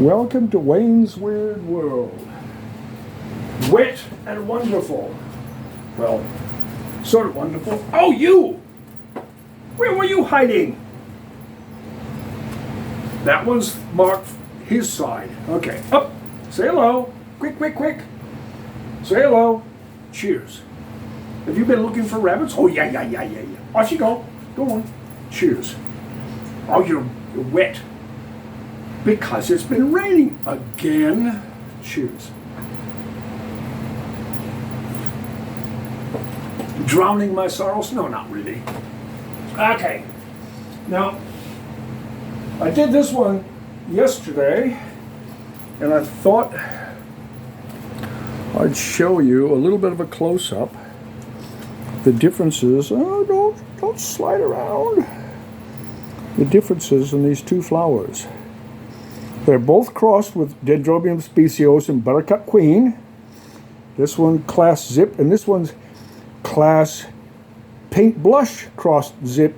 Welcome to Wayne's Weird World. Wet and wonderful. Well, sort of wonderful. Oh, you! Where were you hiding? That one's marked his side. Okay, up. Say hello. Quick, quick, quick. Say hello. Cheers. Have you been looking for rabbits? Oh, yeah. Off you go. Go on. Cheers. Oh, you're wet. Because it's been raining again. Cheers. Drowning my sorrows? No, not really. Okay. Now, I did this one yesterday, and I thought I'd show you a little bit of a close-up. The differences. Oh, don't slide around. The differences in these two flowers. They're both crossed with Dendrobium speciosum buttercup queen. This one class zip, and this one's class paint blush crossed zip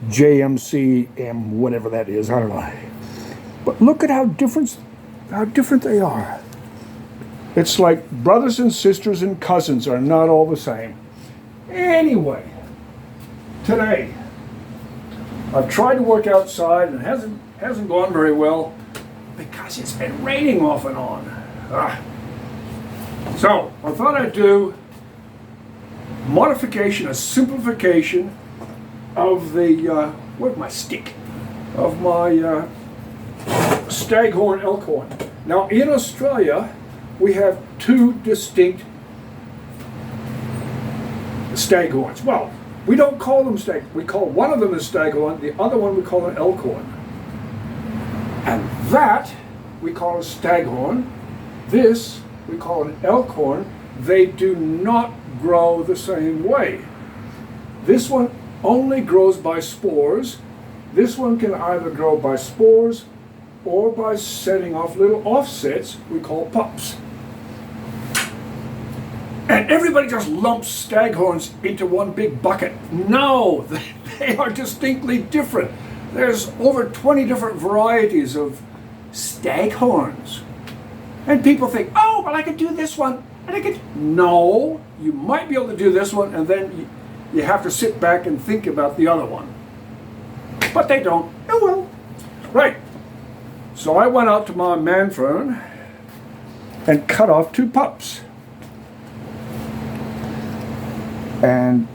JMCM, whatever that is, I don't know. But look at how different they are. It's like brothers and sisters and cousins are not all the same. Anyway, today I've tried to work outside and it hasn't gone very well because it's been raining off and on. So I thought I'd do modification, a simplification of the where's my stick? Of my Staghorn Elkhorn. Now in Australia we have two distinct Staghorns. Well, we don't call them Staghorn. We call one of them a Staghorn, the other one we call an Elkhorn. And that we call a Staghorn. This we call an Elkhorn. They do not grow the same way. This one only grows by spores. This one can either grow by spores or by setting off little offsets we call pups. And everybody just lumps Staghorns into one big bucket. No, they are distinctly different. There's over 20 different varieties of Staghorns. And people think, oh, well, I could do this one. And I could. No, you might be able to do this one, and then you have to sit back and think about the other one. But they don't. Oh, well. Right. So I went out to my manfern and cut off two pups. And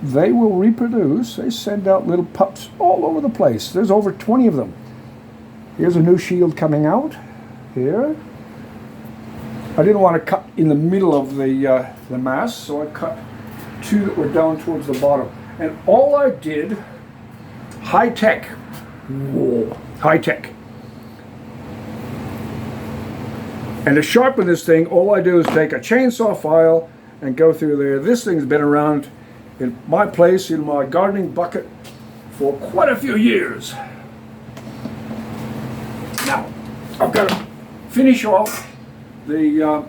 they will reproduce. They send out little pups all over the place. There's over 20 of them. Here's a new shield coming out. Here. I didn't want to cut in the middle of the mass, so I cut two that were down towards the bottom. And all I did, high tech. Whoa, high tech. And to sharpen this thing, all I do is take a chainsaw file and go through there. This thing's been around in my place, in my gardening bucket, for quite a few years. Now, I've got to finish off the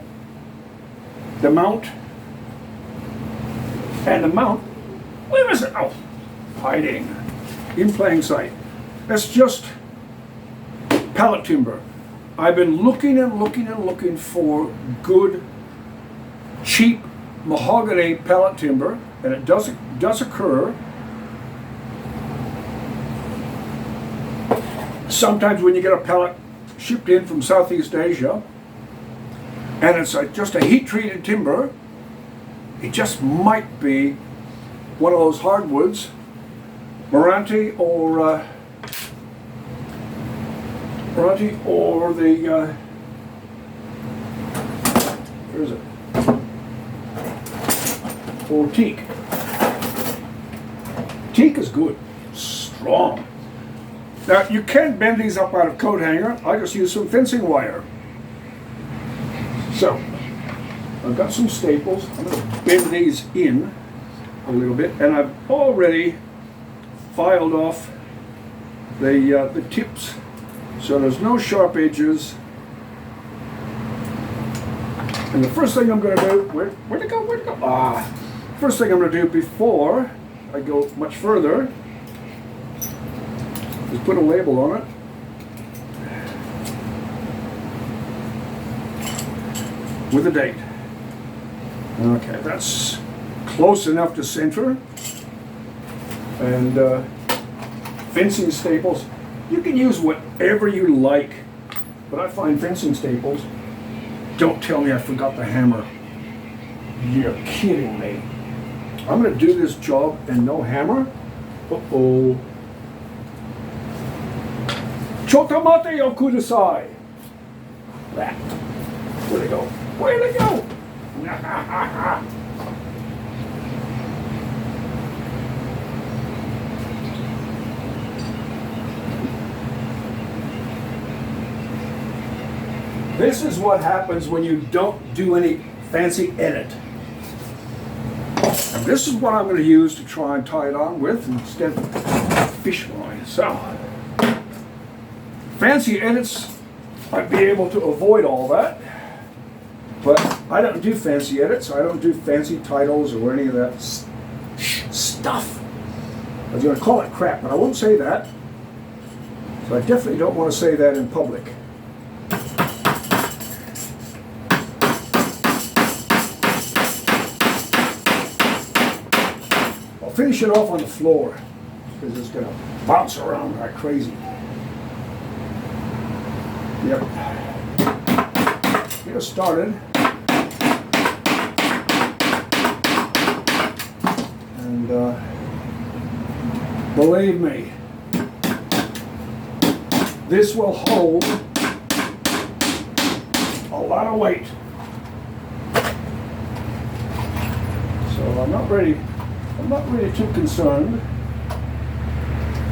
mount. And the mount, where is it? Oh, hiding in plain sight. That's just pallet timber. I've been looking for good, cheap mahogany pallet timber, and it does occur. Sometimes when you get a pallet shipped in from Southeast Asia, and it's just a heat-treated timber, it just might be one of those hardwoods, Meranti or the where is it? Or teak. Teak is good, strong. Now you can bend these up out of coat hanger. I just use some fencing wire. So I've got some staples. I'm going to bend these in a little bit, and I've already filed off the tips, so there's no sharp edges. And the first thing I'm going to do, where'd it go? First thing I'm going to do before I go much further is put a label on it. with a date. Okay, that's close enough to center. And fencing staples, you can use whatever you like, but I find fencing staples, don't tell me I forgot the hammer. You're kidding me. I'm going to do this job and no hammer? Uh-oh. Chotamate yo kudasai. That. Where'd it go? Where'd it go? This is what happens when you don't do any fancy edit. And this is what I'm going to use to try and tie it on with instead of fish line. So, fancy edits, I'd be able to avoid all that. But I don't do fancy edits. I don't do fancy titles or any of that stuff. I was going to call it crap, but I won't say that. So I definitely don't want to say that in public. Finish it off on the floor because it's going to bounce around like crazy. Yep. Get it started. And believe me, this will hold a lot of weight. So I'm not really too concerned.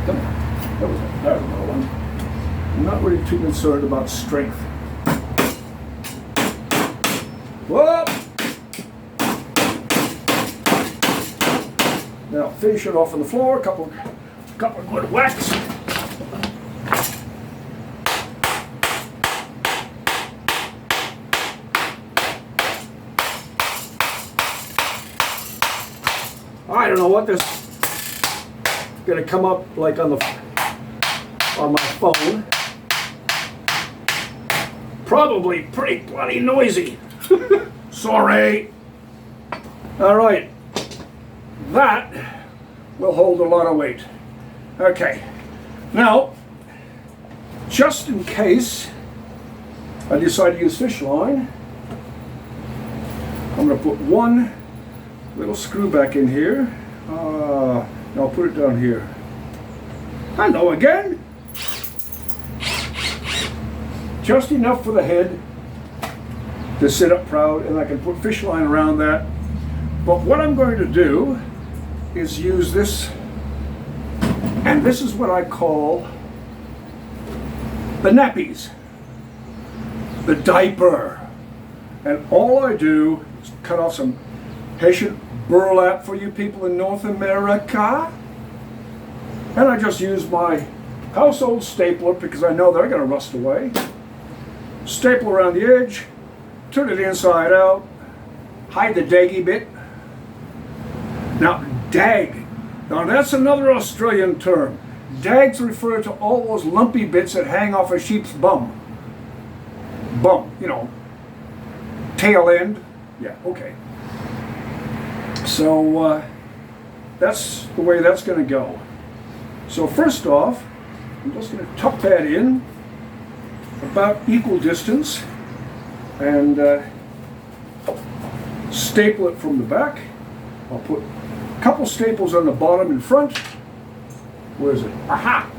Come on. There's another one. I'm not really too concerned about strength. Whoop! Now finish it off on the floor. Couple of good whacks. I don't know what this is going to come up like on my phone. Probably pretty bloody noisy. Sorry. All right. That will hold a lot of weight. Okay. Now, just in case I decide to use fish line, I'm going to put one little screw back in here. I'll put it down here. Hello again. Just enough for the head to sit up proud, and I can put fish line around that. But what I'm going to do is use this, and this is what I call the nappies, the diaper. And all I do is cut off some Haitian burlap for you people in North America. And I just use my household stapler because I know they're going to rust away. Staple around the edge, turn it inside out, hide the daggy bit. Now, dag. Now that's another Australian term. Dags refer to all those lumpy bits that hang off a sheep's bum. Bum, you know, tail end. Yeah, okay. So that's the way that's going to go. So first off, I'm just going to tuck that in about equal distance and staple it from the back. I'll put a couple staples on the bottom and front. Where is it? Aha!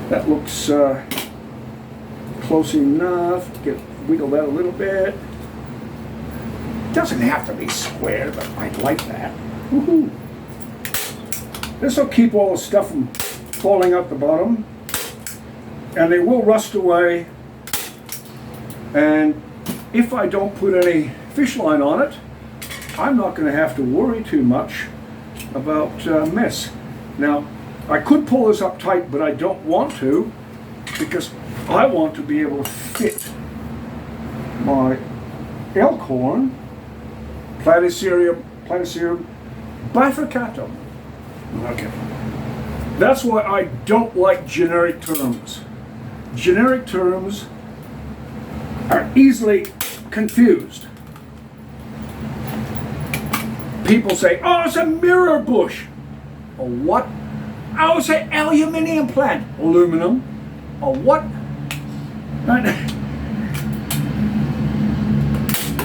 That looks close enough. Wiggle that a little bit. Doesn't have to be square, but I'd like that. Woohoo! This will keep all the stuff from falling out the bottom, and they will rust away. And if I don't put any fish line on it, I'm not going to have to worry too much about mess. Now, I could pull this up tight, but I don't want to because I want to be able to fit my Elkhorn Platycerium bifurcatum. Okay. That's why I don't like generic terms. Generic terms are easily confused. People say, oh, it's a mirror bush. A what? Oh, it's an aluminium plant. Aluminum. A what?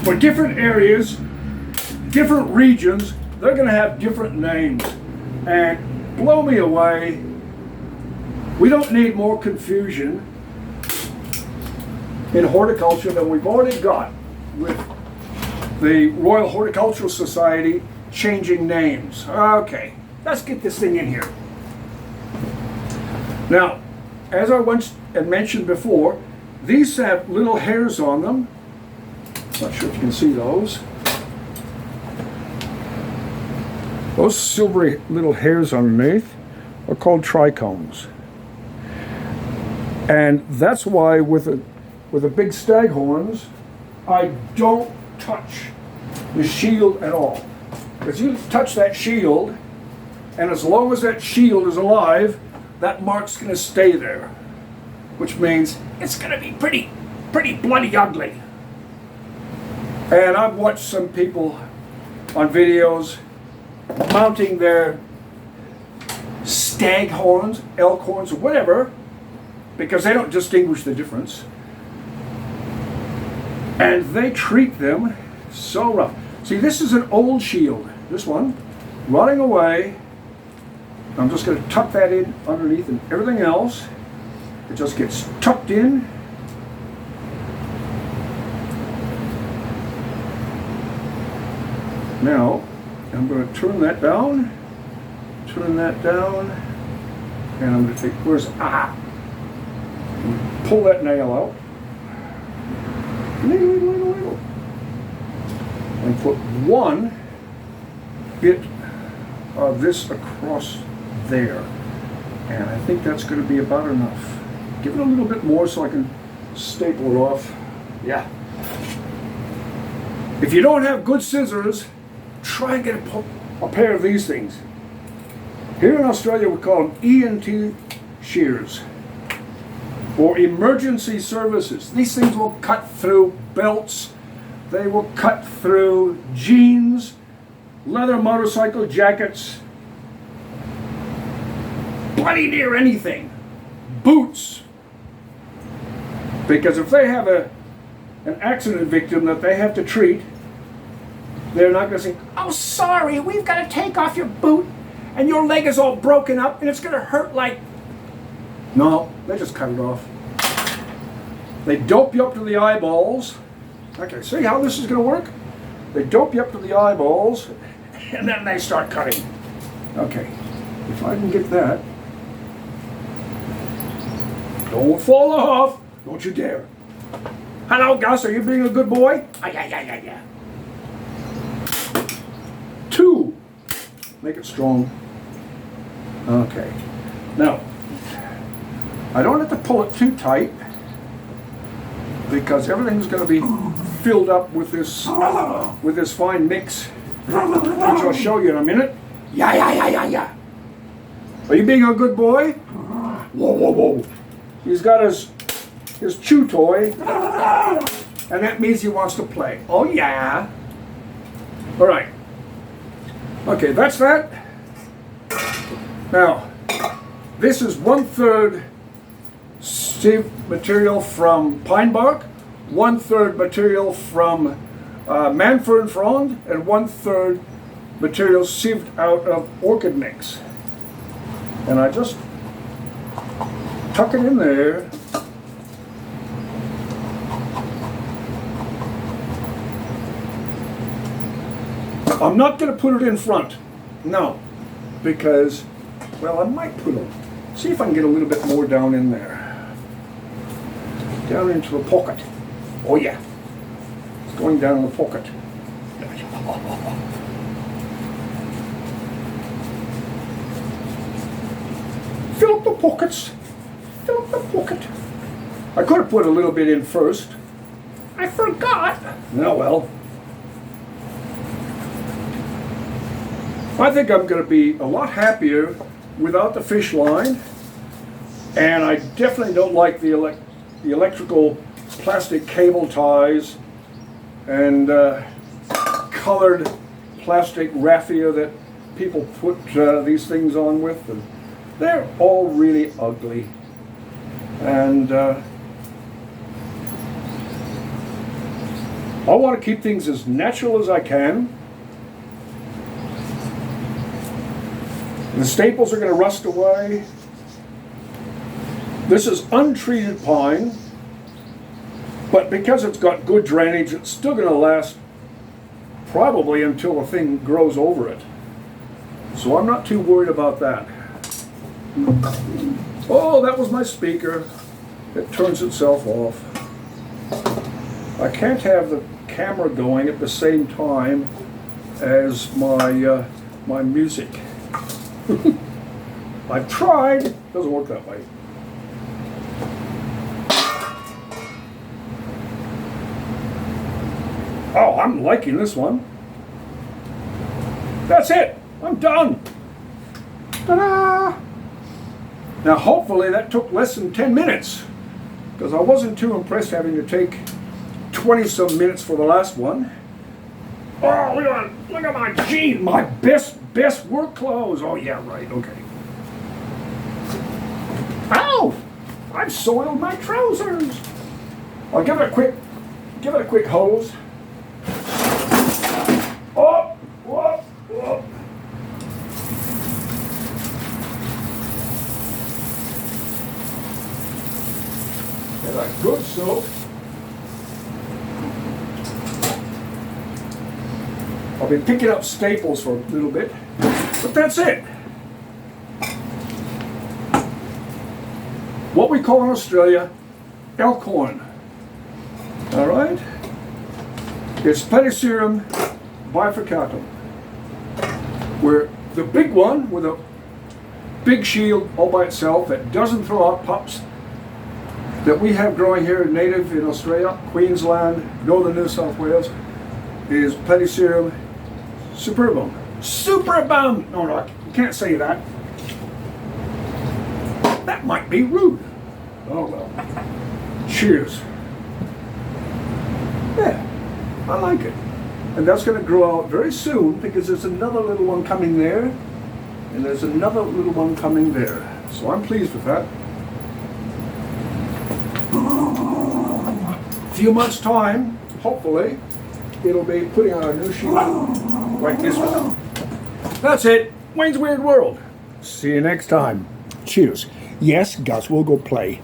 For different areas, different regions, they're going to have different names. And blow me away, we don't need more confusion in horticulture than we've already got with the Royal Horticultural Society changing names. Okay, let's get this thing in here. Now, as I once had mentioned before, these have little hairs on them. Not sure if you can see those. Those silvery little hairs underneath are called trichomes. And that's why with the big staghorns, I don't touch the shield at all. Because you touch that shield, and as long as that shield is alive, that mark's going to stay there. Which means it's going to be pretty bloody ugly. And I've watched some people on videos mounting their staghorns, elkhorns, or whatever, because they don't distinguish the difference. And they treat them so rough. See, this is an old shield. This one, rotting away. I'm just going to tuck that in underneath, and everything else, it just gets tucked in. Now, I'm going to turn that down, and I'm going to take, pull that nail out, and put one bit of this across there. And I think that's going to be about enough. Give it a little bit more so I can staple it off. Yeah. If you don't have good scissors, try and get a pair of these things. Here in Australia we call them ENT shears, or emergency services. These things will cut through belts, they will cut through jeans, leather motorcycle jackets, bloody near anything, boots. Because if they have an accident victim that they have to treat, they're not going to say, oh, sorry, we've got to take off your boot and your leg is all broken up and it's going to hurt like... No, they just cut it off. They dope you up to the eyeballs. Okay, see how this is going to work? They dope you up to the eyeballs and then they start cutting. Okay, if I can get that. Don't fall off. Don't you dare. Hello, Gus, are you being a good boy? Yeah. 2. Make it strong. Okay. Now, I don't have to pull it too tight because everything's going to be filled up with this fine mix, which I'll show you in a minute. Yeah. Are you being a good boy? Whoa. He's got his chew toy, and that means he wants to play. Oh yeah. All right. Okay, that's that. Now, this is 1/3 sieve material from pine bark, 1/3 material from manfern frond, and 1/3 material sieved out of orchid mix. And I just tuck it in there. I'm not going to put it in front, no, because, well, I might put it, see if I can get a little bit more down in there, down into the pocket. Oh yeah, it's going down in the pocket. Fill up the pockets, fill up the pocket. I could have put a little bit in first. I forgot. Oh well. I think I'm going to be a lot happier without the fish line, and I definitely don't like the electrical plastic cable ties and colored plastic raffia that people put these things on with, and they're all really ugly. And I want to keep things as natural as I can. The staples are going to rust away. This is untreated pine, but because it's got good drainage, it's still going to last probably until the thing grows over it. So I'm not too worried about that. Oh, that was my speaker. It turns itself off. I can't have the camera going at the same time as my my music. I've tried. Doesn't work that way. Oh, I'm liking this one. That's it. I'm done. Ta-da! Now, hopefully that took less than 10 minutes, because I wasn't too impressed having to take 20-some minutes for the last one. Oh, look at my jeans, my best work clothes. Oh yeah, right, okay. Ow! I've soiled my trousers. I'll give it a quick hose. Oh, whoa, whoa. And a good soap. I'll be picking up staples for a little bit, but that's it. What we call in Australia Elkhorn. All right? It's Platycerium bifurcatum. Where the big one with a big shield all by itself that doesn't throw out pups that we have growing here native in Australia, Queensland, northern New South Wales, is Platycerium superbum. Superbum! No, you can't say that. That might be rude. Oh well. Cheers. Yeah, I like it. And that's going to grow out very soon, because there's another little one coming there, and there's another little one coming there. So I'm pleased with that. A few months' time, hopefully, it'll be putting on a new sheet like this one. That's it. Wayne's Weird World. See you next time. Cheers. Yes, Gus, we'll go play.